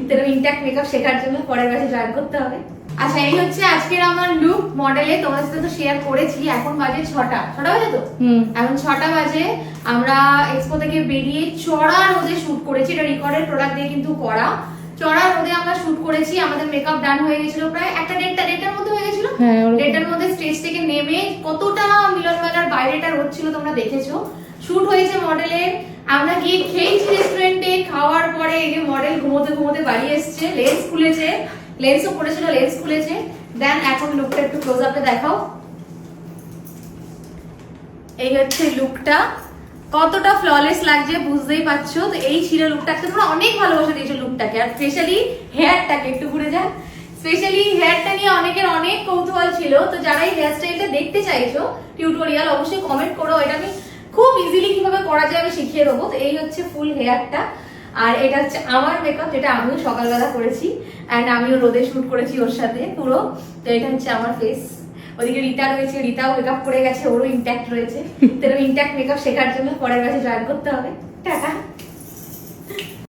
তেরো intact makeup শেখার জন্য পরের ব্যাচে জয়েন করতে হবে। আচ্ছা এই হচ্ছে আজকের আমার লুক মডেলে, তোমাদের সাথে তো শেয়ার করেছি। এখন বাজে 6টা বাজে তো, এখন 6টা বাজে। আমরা এক্সপো থেকে বেরিয়ে চড়া রোদে শুট করেছি, এটা রিকর্ডেড প্রোডাক্ট দিয়ে কিন্তু করা। চড়া রোদে আমরা শুট করেছি, আমাদের মেকআপ ডান হয়ে গেছিল প্রায় একটা দেড়টার মধ্যে হয়ে গেছিল। দেড়টার মধ্যে স্টেজ থেকে নেমে কতটা মিলন মেলার বাইরেটা রোদ ছিল তোমরা দেখেছো। শুট হয়েছে মডেলের, আমরা গিয়ে খেয়েছি রেস্টুরেন্টে, খাওয়ার পরে এই যে মডেল ঘুমোতে ঘুমোতে বাড়ি এসছে, লেন্স খুলেছে, লেন্সও পড়েছিল, লেন্স খুলেছে। দেন এখন লুকটা একটু ক্লোজ আপে দেখাও। এই হচ্ছে লুকটা, কতটা ফ্ললেস লাগছে বুঝতেই পারছো। তো এই ছিল লুকটাকে, তোমরা অনেক ভালোবাসা দিয়েছো লুকটাকে, আর স্পেশালি হেয়ারটাকে একটু ঘুরে যান। স্পেশালি হেয়ারটা নিয়ে অনেকের অনেক কৌতূহল ছিল, তো যারা এই হেয়ার স্টাইলটা দেখতে চাইছো টিউটোরিয়াল অবশ্যই কমেন্ট করো, এটা আমি খুব ইজিলি কিভাবে করা যায় আমি শিখিয়ে দেবো। তো এই হচ্ছে ফুল হেয়ারটা, আর এটা হচ্ছে আমার মেকআপ যেটা আমিও সকালবেলা করেছি, অ্যান্ড আমিও রোদে শুট করেছি ওর সাথে পুরো। তো এটা হচ্ছে আমার ফেস। ওদিকে রিতা রয়েছে, রিতাও মেকআপ করে গেছে, ওরও ইনট্যাক্ট রয়েছে। তো ইনট্যাক্ট মেকআপ শেখার জন্য পরের ব্যাচে জয়েন করতে হবে। টাটা।